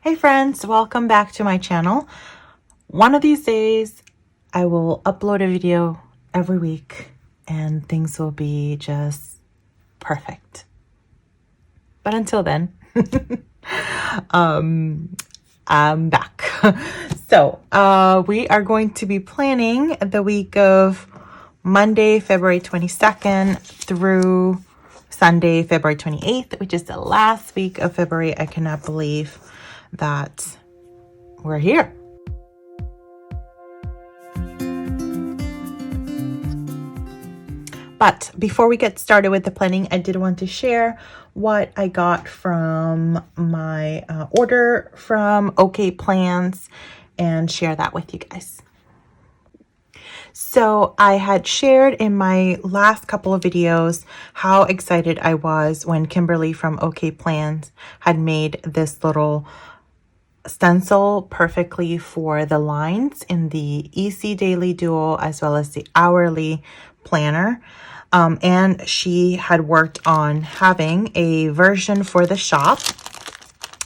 Hey friends, welcome back to my channel. One of these days, I will upload a video every week and things will be just perfect. But until then, I'm back. So we are going to be planning the week of Monday, February 22nd through Sunday, February 28th, which is the last week of February. I cannot believe that we're here. But before we get started with the planning, I did want to share what I got from my order from OK Plans and share that with you guys. So I had shared in my last couple of videos how excited I was when Kimberly from OK Plans had made this little stencil perfectly for the lines in the EC Daily Duo as well as the hourly planner. And she had worked on having a version for the shop.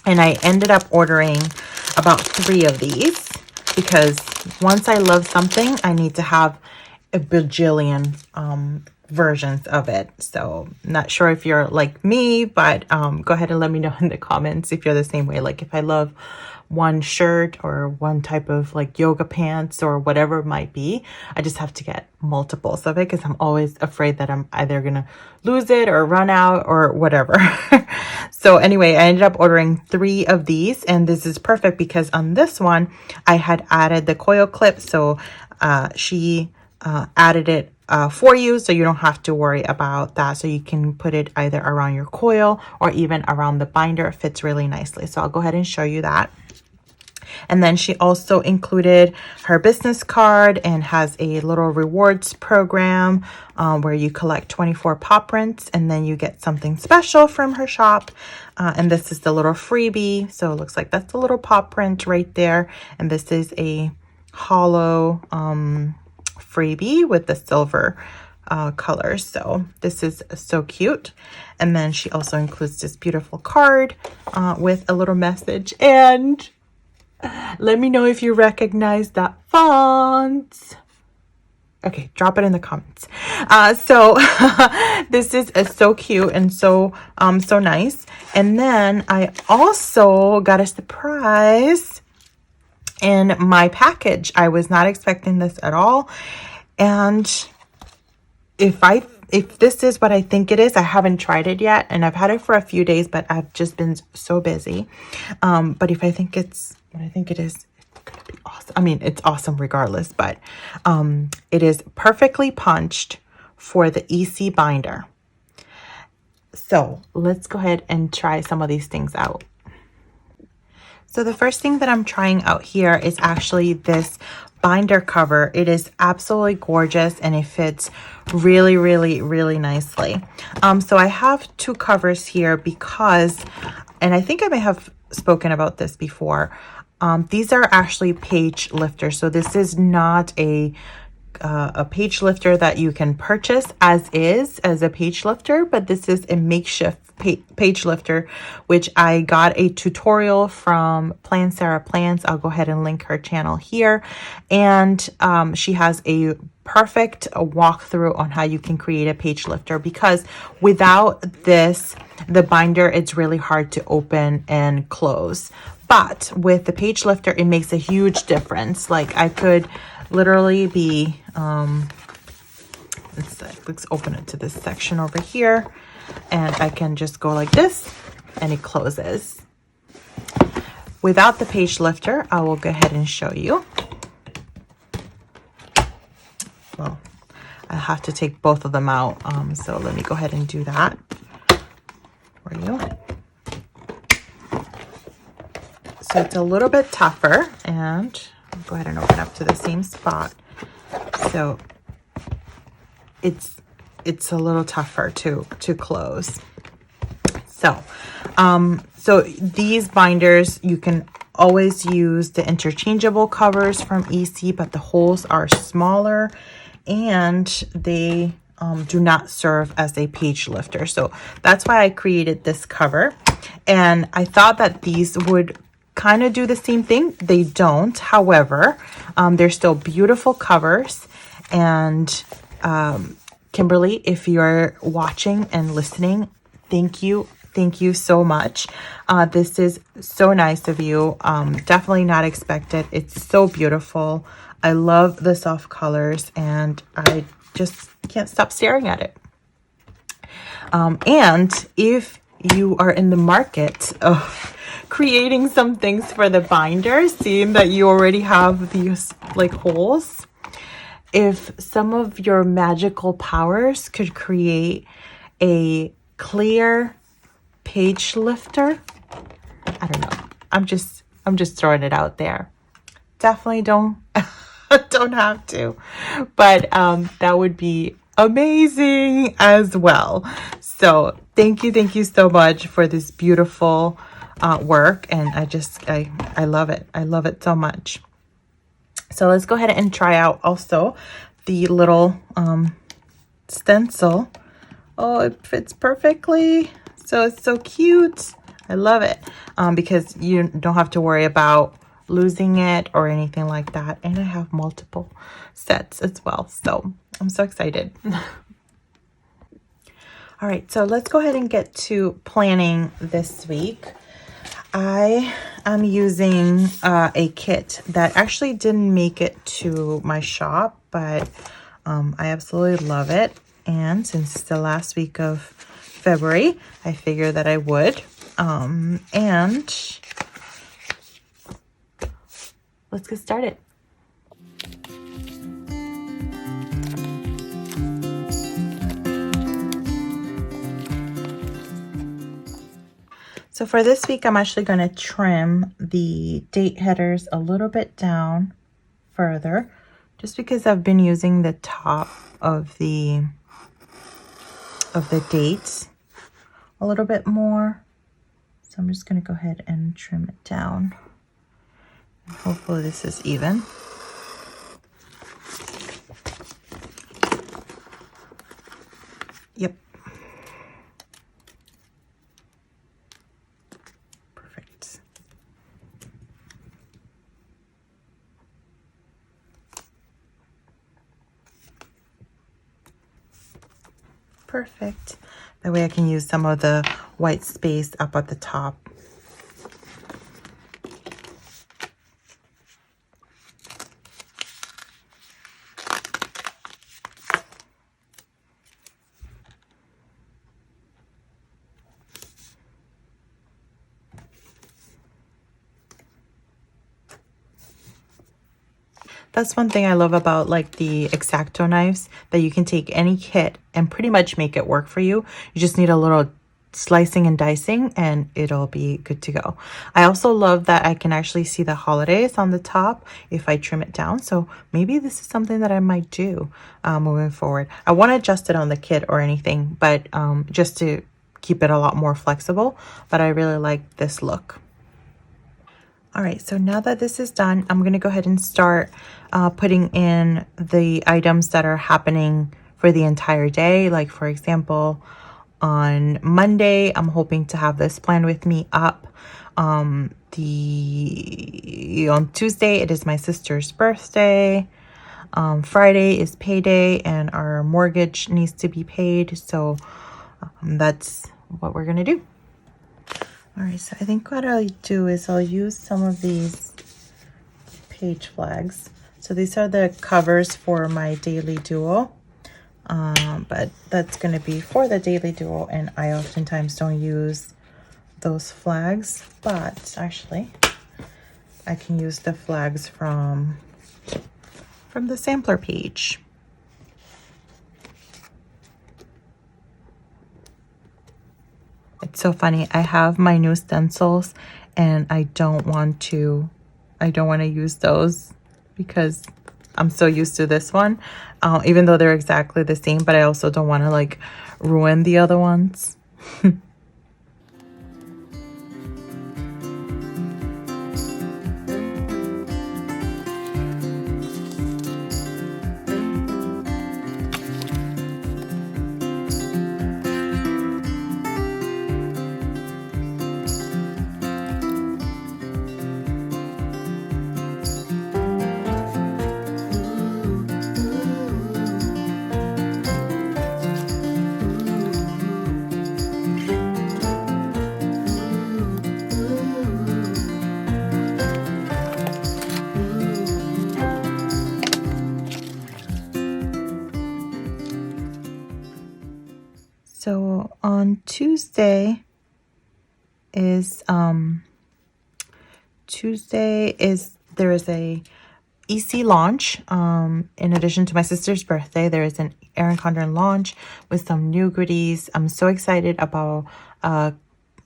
And I ended up ordering about 3 of these because once I love something, I need to have a bajillion versions of it. So not sure if you're like me, but go ahead and let me know in the comments if you're the same way. Like if I love one shirt or one type of like yoga pants or whatever it might be, I just have to get multiples of it because I'm always afraid that I'm either gonna lose it or run out or whatever. So anyway, I ended up ordering 3 of these, and this is perfect because on this one I had added the coil clip. So she added it for you, so you don't have to worry about that. So you can put it either around your coil or even around the binder. It fits really nicely. So I'll go ahead and show you that. And then she also included her business card and has a little rewards program where you collect 24 pop prints and then you get something special from her shop. And this is the little freebie. So it looks like that's the little pop print right there. And this is a hollow freebie with the silver colors. So this is so cute. And then she also includes this beautiful card with a little message. And let me know if you recognize that font. Okay, drop it in the comments. So this is so cute and so nice. And then I also got a surprise in my package. I was not expecting this at all. And if this is what I think it is, I haven't tried it yet, and I've had it for a few days, but I've just been so busy. But if I think it's what I think it is, it's gonna be awesome. I mean, it's awesome regardless, but it is perfectly punched for the EC binder. So let's go ahead and try some of these things out. So the first thing that I'm trying out here is actually this binder cover. It is absolutely gorgeous and it fits really, really, really nicely. So I have 2 covers here because, and I think I may have spoken about this before, these are actually page lifters. So this is not a page lifter that you can purchase as a page lifter, but this is a makeshift page lifter, which I got a tutorial from Plan Sarah Plans. I'll go ahead and link her channel here. And she has a perfect walkthrough on how you can create a page lifter, because without this, the binder, it's really hard to open and close. But with the page lifter, it makes a huge difference. Like I could literally be, let's open it to this section over here, and I can just go like this and it closes. Without the page lifter, I will go ahead and show you. Well, I have to take both of them out. So let me go ahead and do that for you. So it's a little bit tougher, and I'll go ahead and open up to the same spot. So it's a little tougher to close. So so these binders, you can always use the interchangeable covers from EC, but the holes are smaller and they do not serve as a page lifter. So that's why I created this cover. And I thought that these would kind of do the same thing. They don't, however, they're still beautiful covers. And Kimberly, if you're watching and listening, thank you. Thank you so much. This is so nice of you. Definitely not expected. It's so beautiful. I love the soft colors and I just can't stop staring at it. And if you are in the market of creating some things for the binder, seeing that you already have these like holes, if some of your magical powers could create a clear page lifter, I don't know. I'm just throwing it out there. Definitely don't don't have to, but that would be amazing as well. So thank you so much for this beautiful work, and I love it. I love it so much. So let's go ahead and try out also the little stencil. Oh, it fits perfectly. So it's so cute. I love it because you don't have to worry about losing it or anything like that. And I have multiple sets as well. So I'm so excited. All right, so let's go ahead and get to planning this week. I am using a kit that actually didn't make it to my shop, but I absolutely love it. And since it's the last week of February, I figured that I would. And let's get started. So for this week, I'm actually going to trim the date headers a little bit down further, just because I've been using the top of the dates a little bit more. So I'm just going to go ahead and trim it down. And hopefully this is even. Yep. Perfect. Perfect. That way I can use some of the white space up at the top. That's one thing I love about like the X-Acto knives, that you can take any kit and pretty much make it work for you. You just need a little slicing and dicing and it'll be good to go. I also love that I can actually see the holidays on the top if I trim it down. So maybe this is something that I might do moving forward. I won't adjust it on the kit or anything, but just to keep it a lot more flexible. But I really like this look. All right, so now that this is done, I'm going to go ahead and start putting in the items that are happening for the entire day. Like, for example, on Monday, I'm hoping to have this plan with me up. On Tuesday, it is my sister's birthday. Friday is payday and our mortgage needs to be paid. So that's what we're going to do. All right, so I think what I'll do is I'll use some of these page flags. So these are the covers for my daily duo, but that's going to be for the daily duo, and I oftentimes don't use those flags, but actually I can use the flags from the sampler page. It's so funny. I have my new stencils and I don't want to use those because I'm so used to this one, even though they're exactly the same, but I also don't want to like ruin the other ones. there is a EC launch. In addition to my sister's birthday, there is an Erin Condren launch with some new goodies. I'm so excited about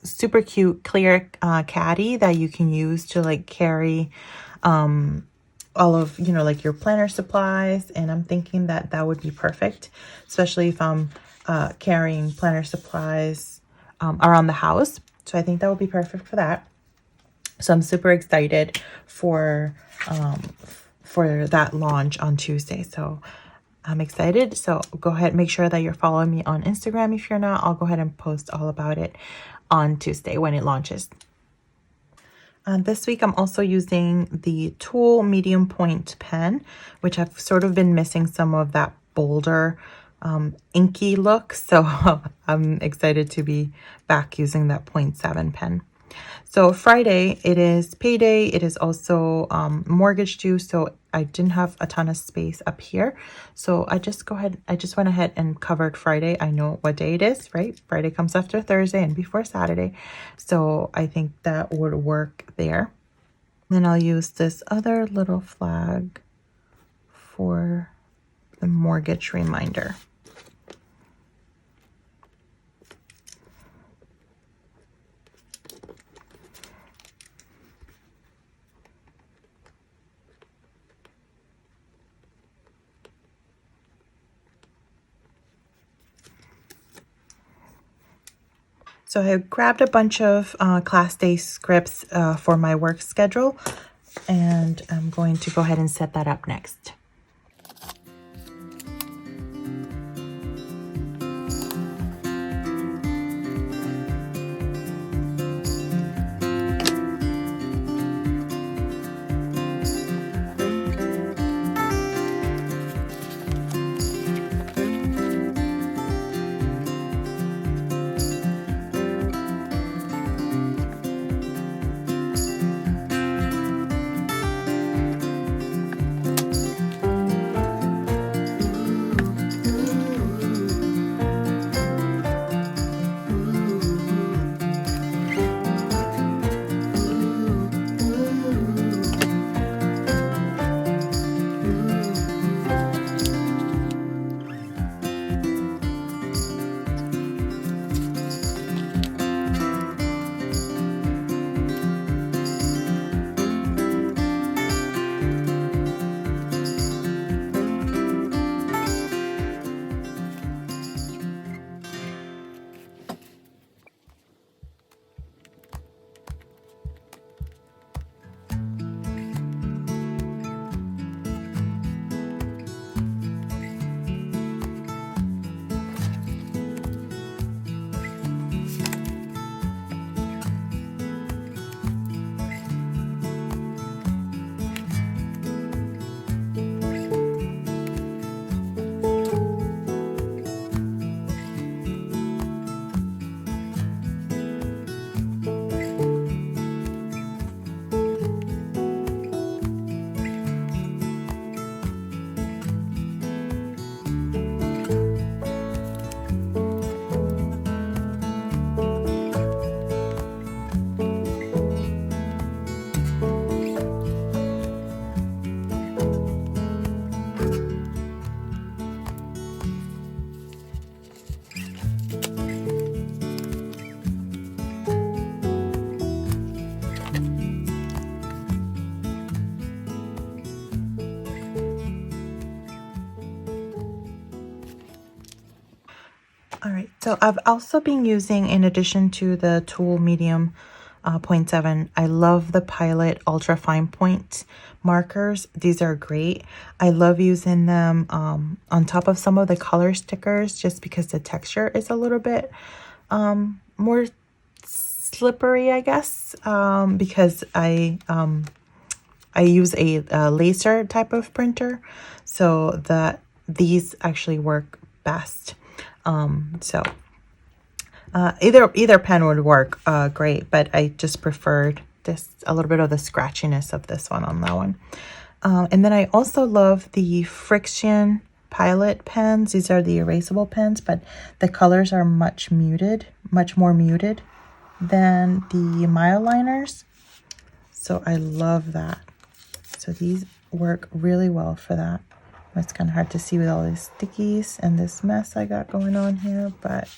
super cute clear caddy that you can use to like carry all of, you know, like your planner supplies. And I'm thinking that that would be perfect, especially if I'm carrying planner supplies around the house. So I think that would be perfect for that. So I'm super excited for that launch on Tuesday. So I'm excited. So go ahead, make sure that you're following me on Instagram. If you're not, I'll go ahead and post all about it on Tuesday when it launches. This week, I'm also using the Tool Medium Point pen, which I've sort of been missing some of that bolder, inky look. So I'm excited to be back using that 0.7 pen. So Friday, it is payday. It is also mortgage due. So I didn't have a ton of space up here. So I just went ahead and covered Friday. I know what day it is, right? Friday comes after Thursday and before Saturday. So I think that would work there. Then I'll use this other little flag for the mortgage reminder. So I grabbed a bunch of class day scripts for my work schedule, and I'm going to go ahead and set that up next. All right, so I've also been using, in addition to the Tool Medium 0.7, I love the Pilot Ultra Fine Point markers. These are great. I love using them on top of some of the color stickers just because the texture is a little bit more slippery, I guess, because I use a laser type of printer, so that these actually work best. Either pen would work great, but I just preferred this, a little bit of the scratchiness of this one on that one. And then I also love the Friction Pilot pens. These are the erasable pens, but the colors are much more muted than the Mileliners. So I love that. So these work really well for that. It's kind of hard to see with all these stickies and this mess I got going on here, but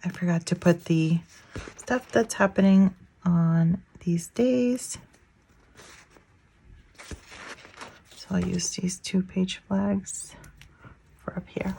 I forgot to put the stuff that's happening on these days. So I'll use these 2-page flags for up here.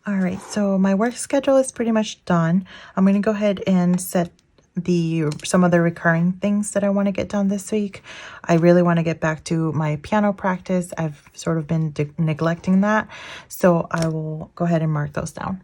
All right, so my work schedule is pretty much done. I'm going to go ahead and set some of the recurring things that I want to get done this week. I really want to get back to my piano practice. I've sort of been neglecting that, so I will go ahead and mark those down.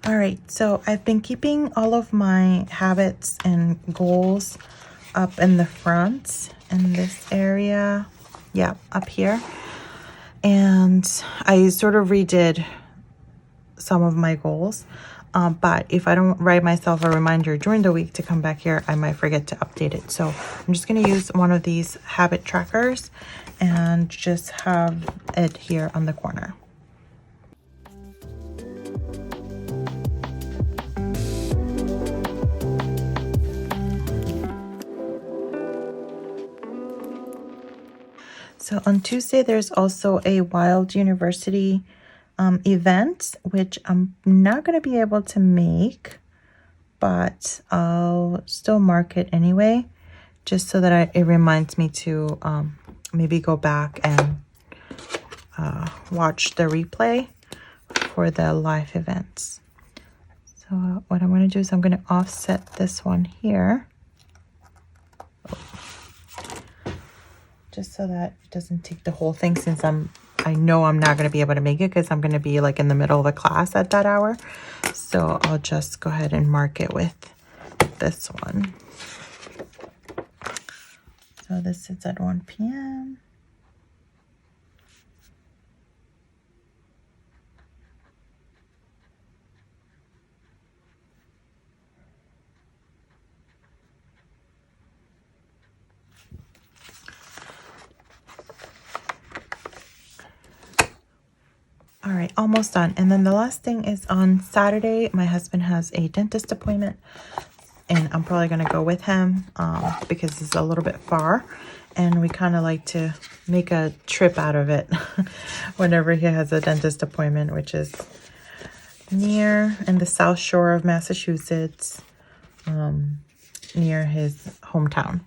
All right, so I've been keeping all of my habits and goals up in the front in this area. Yeah, up here. And I sort of redid some of my goals. But if I don't write myself a reminder during the week to come back here, I might forget to update it. So I'm just going to use one of these habit trackers and just have it here on the corner. So on Tuesday, there's also a Wild University event, which I'm not going to be able to make, but I'll still mark it anyway, just so that it reminds me to maybe go back and watch the replay for the live events. So what I'm going to do is I'm going to offset this one here, just so that it doesn't take the whole thing, since I'm I know I'm not going to be able to make it because I'm going to be like in the middle of a class at that hour. So I'll just go ahead and mark it with this one. So this is at 1 p.m. All right, almost done. And then the last thing is on Saturday, my husband has a dentist appointment, and I'm probably going to go with him because it's a little bit far. And we kind of like to make a trip out of it whenever he has a dentist appointment, which is near in the South Shore of Massachusetts, near his hometown.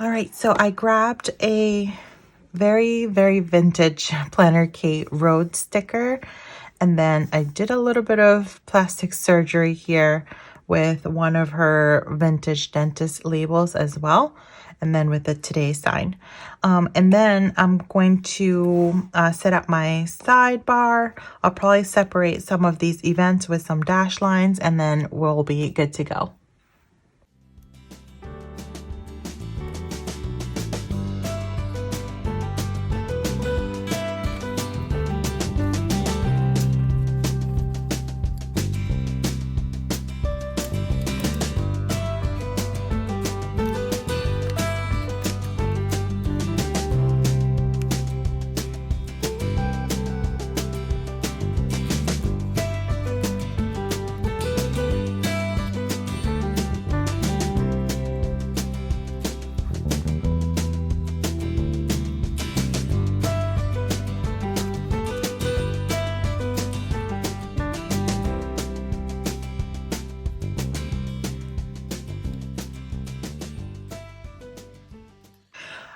All right, so I grabbed a very, very vintage Planner Kate road sticker, and then I did a little bit of plastic surgery here with one of her vintage dentist labels as well, and then with the today sign. And then I'm going to set up my sidebar. I'll probably separate some of these events with some dash lines, and then we'll be good to go.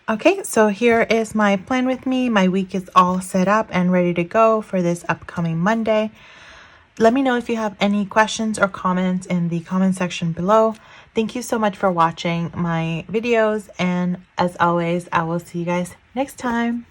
Okay, so here is my plan with me. My week is all set up and ready to go for this upcoming Monday. Let me know if you have any questions or comments in the comment section below. Thank you so much for watching my videos, and as always, I will see you guys next time.